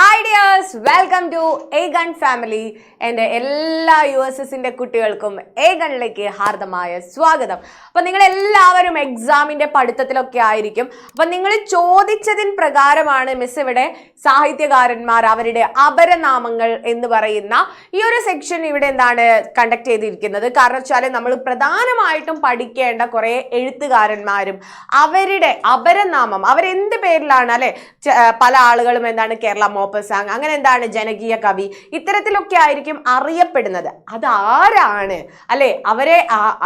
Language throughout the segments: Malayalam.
Hi dears, welcome to a gun family. എൻ്റെ എല്ലാ USSന്റെ കുട്ടികൾക്കും എ ഗണിലേക്ക് ഹാർദമായ സ്വാഗതം. അപ്പം നിങ്ങൾ എല്ലാവരും എക്സാമിൻ്റെ പഠിത്തത്തിലൊക്കെ ആയിരിക്കും. അപ്പം നിങ്ങൾ ചോദിച്ചതിന് പ്രകാരമാണ് മിസ് ഇവിടെ സാഹിത്യകാരന്മാർ അവരുടെ അപരനാമങ്ങൾ എന്ന് പറയുന്ന ഈ ഒരു സെക്ഷൻ ഇവിടെ എന്താണ് കണ്ടക്ട് ചെയ്തിരിക്കുന്നത്. കാരണം വെച്ചാൽ നമ്മൾ പ്രധാനമായിട്ടും പഠിക്കേണ്ട കുറേ എഴുത്തുകാരന്മാരും അവരുടെ അപരനാമം അവരെന്ത് പേരിലാണ് അല്ലെ പല ആളുകളും എന്താണ് കേരള മോപ്പസാങ്, അങ്ങനെ എന്താണ് ജനകീയ കവി, ഇത്തരത്തിലൊക്കെ ആയിരിക്കും അറിയപ്പെടുന്നത്. അതാരാണ് അല്ലെ അവരെ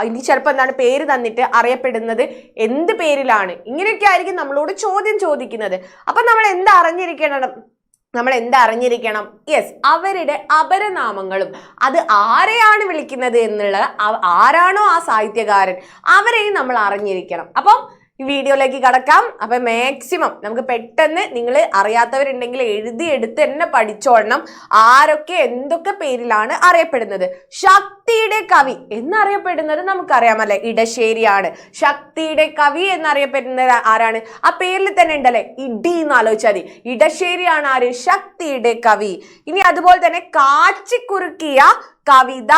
ഇനി ചിലപ്പോൾ എന്താണ് പേര് തന്നിട്ട് അറിയപ്പെടുന്നത് എന്ത് പേരിലാണ്, ഇങ്ങനെയൊക്കെ ആയിരിക്കും നമ്മളോട് ചോദ്യം ചോദിക്കുന്നത്. അപ്പൊ നമ്മൾ എന്തറിഞ്ഞിരിക്കണം? യെസ്, അവരുടെ അപരനാമങ്ങളും അത് ആരെയാണ് വിളിക്കുന്നത് എന്നുള്ള ആരാണോ ആ സാഹിത്യകാരൻ അവരെയും നമ്മൾ അറിഞ്ഞിരിക്കണം. അപ്പം ഈ വീഡിയോയിലേക്ക് കടക്കാം. അപ്പൊ മാക്സിമം നമുക്ക് പെട്ടെന്ന് നിങ്ങൾ അറിയാത്തവരുണ്ടെങ്കിൽ എഴുതിയെടുത്ത് തന്നെ പഠിച്ചോളണം ആരൊക്കെ എന്തൊക്കെ പേരിലാണ് അറിയപ്പെടുന്നത്. ശക്തിയുടെ കവി എന്നറിയപ്പെടുന്നത് നമുക്കറിയാമല്ലേ, ഇടശ്ശേരിയാണ്. ശക്തിയുടെ കവി എന്നറിയപ്പെടുന്നത് ആരാണ്? ആ പേരിൽ തന്നെ ഉണ്ടല്ലേ, ഇടി എന്ന് ആലോചിച്ചാൽ മതി. ഇടശ്ശേരിയാണ് ആര്? ശക്തിയുടെ കവി. ഇനി അതുപോലെ തന്നെ കാച്ചിക്കുറുക്കിയ കവിത,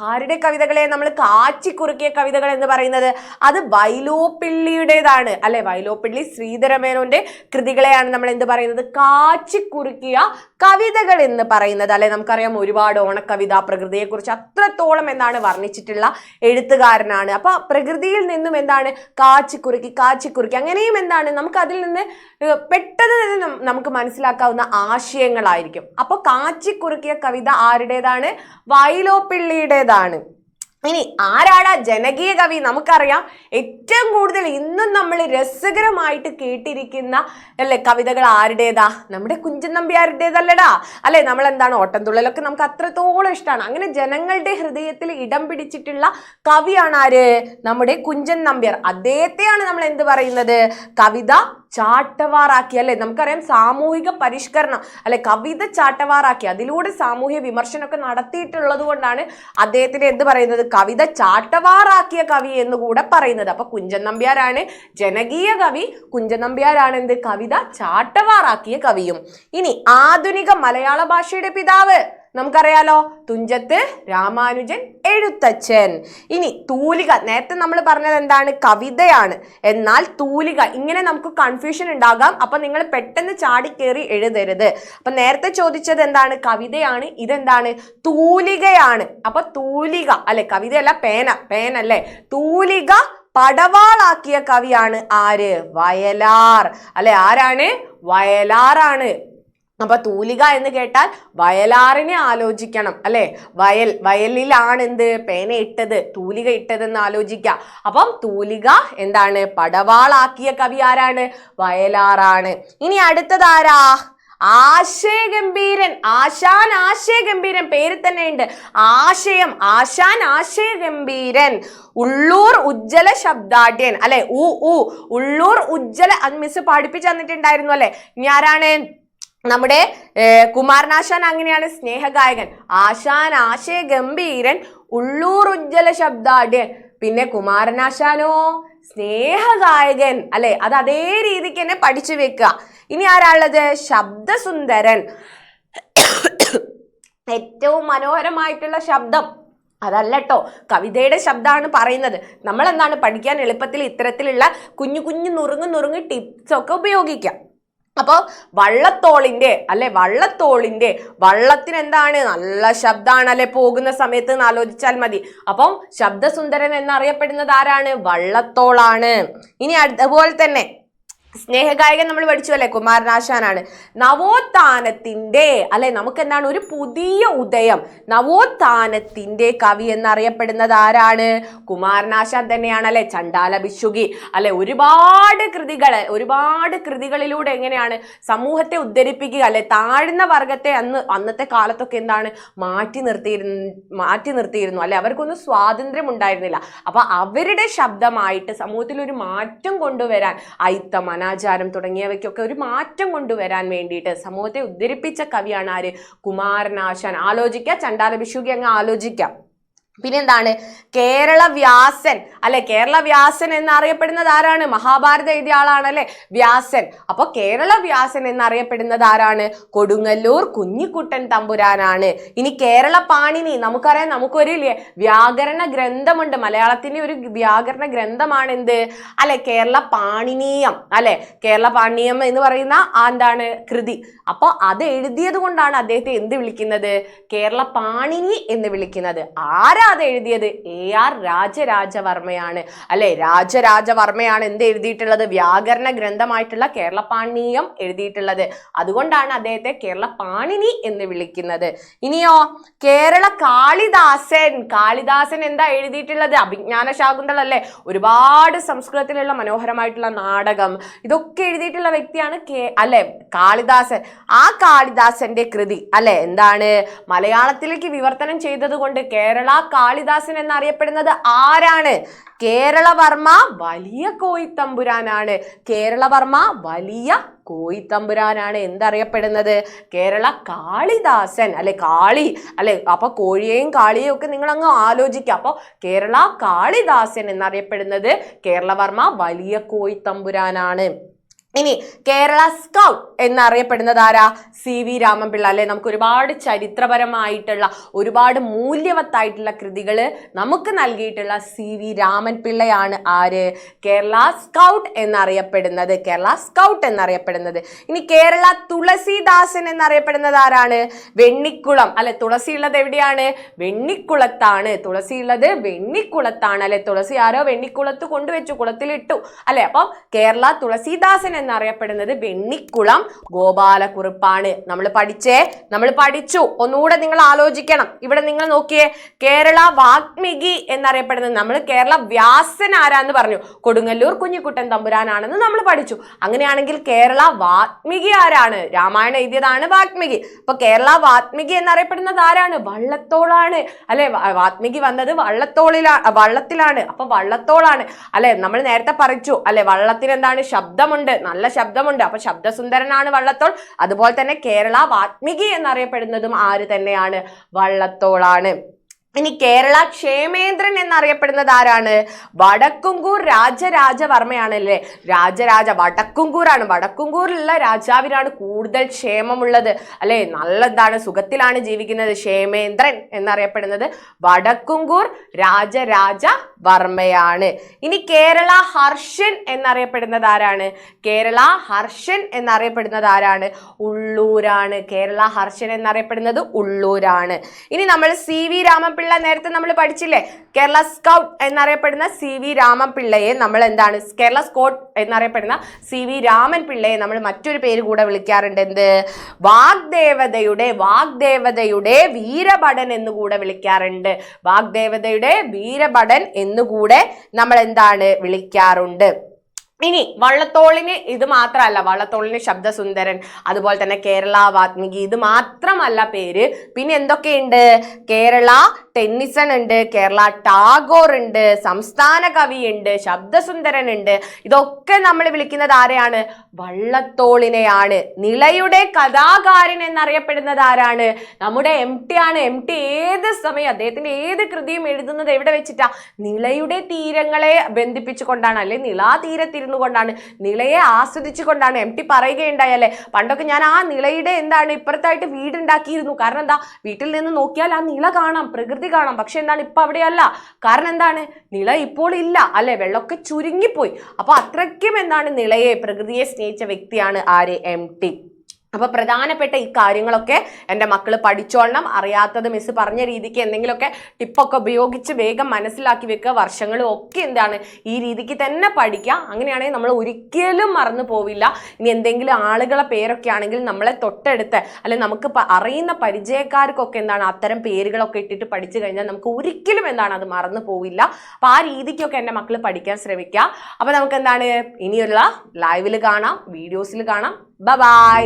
ആരുടെ കവിതകളെ നമ്മൾ കാച്ചിക്കുറുക്കിയ കവിതകൾ എന്ന് പറയുന്നത്? അത് വൈലോപ്പിള്ളിയുടേതാണ് അല്ലെ. വൈലോപ്പിള്ളി ശ്രീധരമേനോന്റെ കൃതികളെയാണ് നമ്മൾ എന്ത് പറയുന്നത്? കാച്ചിക്കുറുക്കിയ കവിതകൾ എന്ന് പറയുന്നത് അല്ലെ. നമുക്കറിയാം ഒരുപാട് ഓണക്കവിത, പ്രകൃതിയെ കുറിച്ച് അത്രത്തോളം എന്താണ് വർണ്ണിച്ചിട്ടുള്ള എഴുത്തുകാരനാണ്. അപ്പൊ പ്രകൃതിയിൽ നിന്നും എന്താണ് കാച്ചിക്കുറുക്കി അങ്ങനെയും എന്താണ് നമുക്ക് അതിൽ നിന്ന് പെട്ടെന്ന് തന്നെ നമുക്ക് മനസ്സിലാക്കാവുന്ന ആശയങ്ങളായിരിക്കും. അപ്പൊ കാച്ചിക്കുറുക്കിയ കവിത ആരുടേതാണ്? വൈലോപ്പിള്ളിയുടേതാണ്. ഇനി ആരാടാ ജനകീയ കവി? നമുക്കറിയാം ഏറ്റവും കൂടുതൽ ഇന്നും നമ്മൾ രസകരമായിട്ട് കേട്ടിരിക്കുന്ന അല്ലെ കവിതകൾ ആരുടേതാ? നമ്മുടെ കുഞ്ചൻ നമ്പ്യാരുടേതല്ലടാ അല്ലെ. നമ്മൾ എന്താണ് ഓട്ടംതുള്ളലൊക്കെ നമുക്ക് അത്രത്തോളം ഇഷ്ടമാണ്. അങ്ങനെ ജനങ്ങളുടെ ഹൃദയത്തിൽ ഇടം പിടിച്ചിട്ടുള്ള കവിയാണ് ആര്? നമ്മുടെ കുഞ്ചൻ നമ്പ്യാർ. അദ്ദേഹത്തെയാണ് നമ്മൾ എന്ത് പറയുന്നത്? കവിത ചാട്ടവാറാക്കി അല്ലെ. നമുക്കറിയാം സാമൂഹിക പരിഷ്കരണം അല്ലെ, കവിത ചാട്ടവാറാക്കി അതിലൂടെ സാമൂഹ്യ വിമർശനമൊക്കെ നടത്തിയിട്ടുള്ളത് കൊണ്ടാണ് അദ്ദേഹത്തിന് എന്ത് പറയുന്നത്? കവിത ചാട്ടവാറാക്കിയ കവി എന്നുകൂടെ പറയുന്നത്. അപ്പൊ കുഞ്ചൻ നമ്പ്യാരാണ് ജനകീയ കവി, കുഞ്ചൻ നമ്പ്യാരാണ് എന്ത്? കവിത ചാട്ടവാറാക്കിയ കവിയും. ഇനി ആധുനിക മലയാള ഭാഷയുടെ പിതാവ് നമുക്കറിയാലോ, തുഞ്ചത്ത് രാമാനുജൻ എഴുത്തച്ഛൻ. ഇനി തൂലിക, നേരത്തെ നമ്മൾ പറഞ്ഞത് എന്താണ്? കവിതയാണ്. എന്നാൽ തൂലിക, ഇങ്ങനെ നമുക്ക് കൺഫ്യൂഷൻ ഉണ്ടാകാം. അപ്പൊ നിങ്ങൾ പെട്ടെന്ന് ചാടിക്കേറി എഴുതരുത്. അപ്പൊ നേരത്തെ ചോദിച്ചത് എന്താണ്? കവിതയാണ്. ഇതെന്താണ്? തൂലികയാണ്. അപ്പൊ തൂലിക അല്ലെ, കവിതയല്ല, പേനല്ലേ. തൂലിക പടവാളാക്കിയ കവിയാണ് ആര്? വയലാർ അല്ലെ. ആരാണ്? വയലാറാണ്. അപ്പൊ തൂലിക എന്ന് കേട്ടാൽ വയലാറിനെ ആലോചിക്കണം അല്ലെ. വയലിലാണ് എന്ത് പേന ഇട്ടത്, തൂലിക ഇട്ടതെന്ന് ആലോചിക്കാം. അപ്പം തൂലിക എന്താണ്? പടവാളാക്കിയ കവി ആരാണ്? വയലാറാണ്. ഇനി അടുത്തത് ആരാ? ആശയഗംഭീരൻ. ആശാൻ പേര് തന്നെ ഉണ്ട്. ആശാൻ ആശയഗംഭീരൻ. ഉള്ളൂർ ഉജ്ജ്വല ശബ്ദാഢ്യൻ അല്ലെ. ഉള്ളൂർ ഉജ്ജ്വല മിസ് പഠിപ്പിച്ചു തന്നിട്ടുണ്ടായിരുന്നു അല്ലെ. ഇനി ആരാണ്? നമ്മുടെ കുമാരനാശാൻ അങ്ങനെയാണ്, സ്നേഹഗായകൻ. ആശാൻ ആശയഗംഭീരൻ, ഉള്ളൂർ ഉജ്ജ്വല ശബ്ദാഢ്യൻ. പിന്നെ കുമാരനാശാനോ സ്നേഹഗായകൻ അല്ലെ. അത് അതേ രീതിക്ക് തന്നെ പഠിച്ചു വെക്കുക. ഇനി ആരാളുള്ളത്? ശബ്ദസുന്ദരൻ. ഏറ്റവും മനോഹരമായിട്ടുള്ള ശബ്ദം അതല്ലട്ടോ, കവിതയുടെ ശബ്ദമാണ് പറയുന്നത്. നമ്മൾ എന്താണ് പഠിക്കാൻ എളുപ്പത്തിൽ ഇത്തരത്തിലുള്ള കുഞ്ഞു കുഞ്ഞു നുറുങ്ങ് ടിപ്സ് ഒക്കെ ഉപയോഗിക്കാം. അപ്പോൾ വള്ളത്തോളിന്റെ വള്ളത്തിന് എന്താണ്? നല്ല ശബ്ദമാണ് അല്ലെ പോകുന്ന സമയത്ത് എന്ന് ആലോചിച്ചാൽ മതി. അപ്പം ശബ്ദസുന്ദരൻ എന്നറിയപ്പെടുന്നത് ആരാണ്? വള്ളത്തോളാണ്. ഇനി അതുപോലെ തന്നെ സ്നേഹഗായകൻ നമ്മൾ പഠിച്ചു അല്ലെ, കുമാരനാശാനാണ്. നവോത്ഥാനത്തിന്റെ അല്ലെ, നമുക്ക് എന്താണ്? ഒരു പുതിയ ഉദയം, നവോത്ഥാനത്തിന്റെ കവി എന്നറിയപ്പെടുന്നത് ആരാണ്? കുമാരനാശാൻ തന്നെയാണ് അല്ലെ. ചണ്ടാല ഭിക്ഷുകി അല്ലെ. ഒരുപാട് കൃതികളിലൂടെ എങ്ങനെയാണ് സമൂഹത്തെ ഉദ്ധരിപ്പിക്കുക അല്ലെ. താഴ്ന്ന വർഗത്തെ അന്നത്തെ കാലത്തൊക്കെ എന്താണ് മാറ്റി നിർത്തിയിരുന്നു അല്ലെ. അവർക്കൊന്നും സ്വാതന്ത്ര്യം ഉണ്ടായിരുന്നില്ല. അപ്പൊ അവരുടെ ശബ്ദമായിട്ട് സമൂഹത്തിൽ ഒരു മാറ്റം കൊണ്ടുവരാൻ, അയിത്തം, അനാചാരം തുടങ്ങിയവയ്ക്കൊക്കെ ഒരു മാറ്റം കൊണ്ടുവരാൻ വേണ്ടിയിട്ട് സമൂഹത്തെ ഉദ്ധരിപ്പിച്ച കവിയാണ് ആര്? കുമാരനാശാൻ. ആലോചിക്കുക, ചണ്ടാല ഭിക്ഷുകി അങ്ങ് ആലോചിക്കാം. പിന്നെന്താണ് കേരള വ്യാസൻ അല്ലെ? കേരള വ്യാസൻ എന്നറിയപ്പെടുന്നത് ആരാണ്? മഹാഭാരതം എഴുതിയ ആളാണ് അല്ലെ വ്യാസൻ. അപ്പൊ കേരള വ്യാസൻ എന്നറിയപ്പെടുന്നത് ആരാണ്? കൊടുങ്ങല്ലൂർ കുഞ്ഞിക്കുട്ടൻ തമ്പുരാനാണ്. ഇനി കേരള പാണിനി, നമുക്കറിയാം, നമുക്കൊരു വ്യാകരണ ഗ്രന്ഥമുണ്ട്. മലയാളത്തിന്റെ ഒരു വ്യാകരണ ഗ്രന്ഥമാണ് എന്ത് അല്ലെ? കേരള പാണിനീയം അല്ലെ? കേരള പാണിനീയം എന്ന് പറയുന്ന എന്താണ് കൃതി. അപ്പൊ അത് എഴുതിയത് കൊണ്ടാണ് അദ്ദേഹത്തെ എന്ത് വിളിക്കുന്നത്? കേരള പാണിനി എന്ന് വിളിക്കുന്നത്. ആരാ അത് എഴുതിയത്? AR രാജരാജവർമ്മയാണ് അല്ലെ? രാജരാജവർമ്മയാണ് എന്ത് എഴുതിയിട്ടുള്ളത്? വ്യാകരണ ഗ്രന്ഥമായിട്ടുള്ള കേരള പാണിനീയം എഴുതിയിട്ടുള്ളത്. അതുകൊണ്ടാണ് അദ്ദേഹത്തെ കേരള പാണിനി എന്ന് വിളിക്കുന്നത്. ഇനിയോ കേരള കാളിദാസൻ. കാളിദാസൻ എന്താ എഴുതിയിട്ടുള്ളത്? അഭിജ്ഞാന ശാകുന്തളം അല്ലെ? ഒരുപാട് സംസ്കൃതത്തിലുള്ള മനോഹരമായിട്ടുള്ള നാടകം ഇതൊക്കെ എഴുതിയിട്ടുള്ള വ്യക്തിയാണ് അല്ലെ കാളിദാസൻ. ആ കാളിദാസന്റെ കൃതി അല്ലെ എന്താണ് മലയാളത്തിലേക്ക് വിവർത്തനം ചെയ്തത് കൊണ്ട് കേരള കാളിദാസൻ എന്നറിയപ്പെടുന്നത് ആരാണ്? കേരളവർമ്മ വലിയ കോയിത്തമ്പുരാനാണ്. കേരളവർമ്മ വലിയ കോയിത്തമ്പുരാനാണ് എന്തറിയപ്പെടുന്നത്? കേരള കാളിദാസൻ അല്ലെ? കാളി അല്ലെ? അപ്പൊ കോഴിയെയും കാളിയെയും ഒക്കെ നിങ്ങൾ അങ്ങ് ആലോചിക്കുക. അപ്പൊ കേരള കാളിദാസൻ എന്നറിയപ്പെടുന്നത് കേരളവർമ്മ വലിയ കോയിത്തമ്പുരാനാണ്. ഇനി കേരള സ്കൗട്ട് എന്നറിയപ്പെടുന്നത് ആരാ? CV രാമൻപിള്ള അല്ലെ? നമുക്ക് ഒരുപാട് ചരിത്രപരമായിട്ടുള്ള ഒരുപാട് മൂല്യവത്തായിട്ടുള്ള കൃതികൾ നമുക്ക് നൽകിയിട്ടുള്ള CV രാമൻപിള്ളയാണ് ആര്? കേരള സ്കൗട്ട് എന്നറിയപ്പെടുന്നത്. കേരള സ്കൗട്ട് എന്നറിയപ്പെടുന്നത്. ഇനി കേരള തുളസീദാസൻ എന്നറിയപ്പെടുന്നത് ആരാണ്? വെണ്ണിക്കുളം അല്ലെ? തുളസി ഉള്ളത് എവിടെയാണ്? വെണ്ണിക്കുളത്താണ്. തുളസി ഉള്ളത് വെണ്ണിക്കുളത്താണ് അല്ലെ? തുളസി ആരോ വെണ്ണിക്കുളത്ത് കൊണ്ടുവച്ചു, കുളത്തിലിട്ടു അല്ലെ? അപ്പം കേരള തുളസീദാസൻ എന്നറിയപ്പെടുന്നത് വെണ്ണിക്കുളം ഗോപാലക്കുറുപ്പാണ്. നമ്മൾ പഠിച്ചു. ഒന്നുകൂടെ നിങ്ങൾ ആലോചിക്കണം. ഇവിടെ നിങ്ങൾ നോക്കിയേ, കേരള വാഗ്മികി എന്നറിയപ്പെടുന്നത്, നമ്മൾ കേരള വ്യാസൻ ആരാന്ന് പറഞ്ഞു? കൊടുങ്ങല്ലൂർ കുഞ്ഞിക്കുട്ടൻ തമ്പുരാനാണെന്ന് നമ്മൾ പഠിച്ചു. അങ്ങനെയാണെങ്കിൽ കേരള വാഗ്മികി ആരാണ്? രാമായണം എഴുതിയതാണ് വാഗ്മികി. അപ്പൊ കേരള വാഗ്മികി എന്നറിയപ്പെടുന്നത് ആരാണ്? വള്ളത്തോളാണ് അല്ലെ? വാഗ്മികി വന്നത് വള്ളത്തിലാണ്. അപ്പൊ വള്ളത്തോളാണ് അല്ലെ? നമ്മൾ നേരത്തെ പഠിച്ചു അല്ലെ? വള്ളത്തിന് എന്താണ്? ശബ്ദമുണ്ട്, നല്ല ശബ്ദമുണ്ട്. അപ്പൊ ശബ്ദസുന്ദരനാണ് വള്ളത്തോൾ. അതുപോലെ തന്നെ കേരള വാഗ്മികി എന്നറിയപ്പെടുന്നതും ആര് തന്നെയാണ്? വള്ളത്തോളാണ്. ഇനി കേരള ക്ഷേമേന്ദ്രൻ എന്നറിയപ്പെടുന്നത് ആരാണ്? വടക്കുംകൂർ രാജരാജവർമ്മയാണല്ലേ? വടക്കുംകൂറാണ്. വടക്കുംകൂറിലുള്ള രാജാവിനാണ് കൂടുതൽ ക്ഷേമമുള്ളത് അല്ലെ? നല്ല സുഖത്തിലാണ് ജീവിക്കുന്നത്. ക്ഷേമേന്ദ്രൻ എന്നറിയപ്പെടുന്നത് വടക്കുംകൂർ രാജരാജവർമ്മയാണ്. ഇനി കേരള ഹർഷൻ എന്നറിയപ്പെടുന്നത് ആരാണ്? കേരള ഹർഷൻ എന്നറിയപ്പെടുന്നത് ആരാണ്? ഉള്ളൂരാണ്. കേരള ഹർഷൻ എന്നറിയപ്പെടുന്നത് ഉള്ളൂരാണ്. ഇനി നമ്മൾ CV രാമൻപിള്ള നേരത്തെ നമ്മൾ പഠിച്ചില്ലേ? കേരള സ്കൗട്ട് എന്നറിയപ്പെടുന്ന CV രാമൻപിള്ളയെ നമ്മൾ എന്താണ്? കേരള സ്കൗട്ട് എന്നറിയപ്പെടുന്ന CV രാമൻപിള്ളയെ നമ്മൾ മറ്റൊരു പേര് കൂടെ വിളിക്കാറുണ്ട്. എന്ത്? വാഗ്ദേവതയുടെ വീരഭടൻ എന്നുകൂടെ വിളിക്കാറുണ്ട്. വാഗ്ദേവതയുടെ വീരഭടൻ എന്നുകൂടെ നമ്മൾ എന്താണ് വിളിക്കാറുണ്ട്. ഇനി വള്ളത്തോളിന് ഇത് മാത്രമല്ല, വള്ളത്തോളിന് ശബ്ദസുന്ദരൻ, അതുപോലെ തന്നെ കേരള വാഗ്മികി, ഇത് മാത്രമല്ല പേര്. പിന്നെ എന്തൊക്കെയുണ്ട്? കേരള ടെന്നിസൺ ഉണ്ട്, കേരള ടാഗോർ ഉണ്ട്, സംസ്ഥാന കവി ഉണ്ട്, ശബ്ദസുന്ദരൻ ഉണ്ട്. ഇതൊക്കെ നമ്മൾ വിളിക്കുന്നത് ആരെയാണ്? വള്ളത്തോളിനെയാണ്. നിളയുടെ കഥാകാരൻ എന്നറിയപ്പെടുന്നത് ആരാണ്? നമ്മുടെ MT ആണ്. MT ഏത് സമയം അദ്ദേഹത്തിന്റെ ഏത് കൃതിയും എഴുതുന്നത് എവിടെ വെച്ചിട്ടാ? നിളയുടെ തീരങ്ങളെ ബന്ധിപ്പിച്ചുകൊണ്ടാണ് അല്ലെ? നിളാ തീരത്തിരുന്നു കൊണ്ടാണ്, നിളയെ ആസ്വദിച്ചു കൊണ്ടാണ്. MT പറയുകയുണ്ടായല്ലേ, പണ്ടൊക്കെ ഞാൻ ആ നിളയുടെ ഇപ്പുറത്തായിട്ട് വീടുണ്ടാക്കിയിരുന്നു. കാരണം എന്താ? വീട്ടിൽ നിന്ന് നോക്കിയാൽ ആ നിള കാണാം, പ്രകൃതി കാണാം. പക്ഷെ ഇപ്പൊ അവിടെയല്ല. കാരണം എന്താണ്? നിള ഇപ്പോൾ ഇല്ല അല്ലെ? വെള്ളമൊക്കെ ചുരുങ്ങിപ്പോയി. അപ്പൊ അത്രയ്ക്കും നിളയെ, പ്രകൃതിയെ സ്നേഹിച്ച വ്യക്തിയാണ് ആര്? MT. അപ്പൊ പ്രധാനപ്പെട്ട ഈ കാര്യങ്ങളൊക്കെ എൻ്റെ മക്കൾ പഠിച്ചോളണം. അറിയാത്തത് മിസ് പറഞ്ഞ രീതിക്ക് എന്തെങ്കിലുമൊക്കെ ടിപ്പൊക്കെ ഉപയോഗിച്ച് വേഗം മനസ്സിലാക്കി വെക്കുക. വർഷങ്ങളും ഒക്കെ ഈ രീതിക്ക് തന്നെ പഠിക്കുക. അങ്ങനെയാണെങ്കിൽ നമ്മൾ ഒരിക്കലും മറന്നു പോവില്ല. ഇനി എന്തെങ്കിലും ആളുകളെ പേരൊക്കെ ആണെങ്കിൽ നമ്മളെ തൊട്ടടുത്ത് അല്ലെ നമുക്ക് അറിയുന്ന പരിചയക്കാർക്കൊക്കെ അത്തരം പേരുകളൊക്കെ ഇട്ടിട്ട് പഠിച്ചു കഴിഞ്ഞാൽ നമുക്ക് ഒരിക്കലും അത് മറന്നു പോവില്ല. അപ്പൊ ആ രീതിക്കൊക്കെ എൻ്റെ മക്കൾ പഠിക്കാൻ ശ്രമിക്കുക. അപ്പൊ നമുക്ക് ഇനിയുള്ള ലൈവിൽ കാണാം, വീഡിയോസിൽ കാണാം. ബൈ.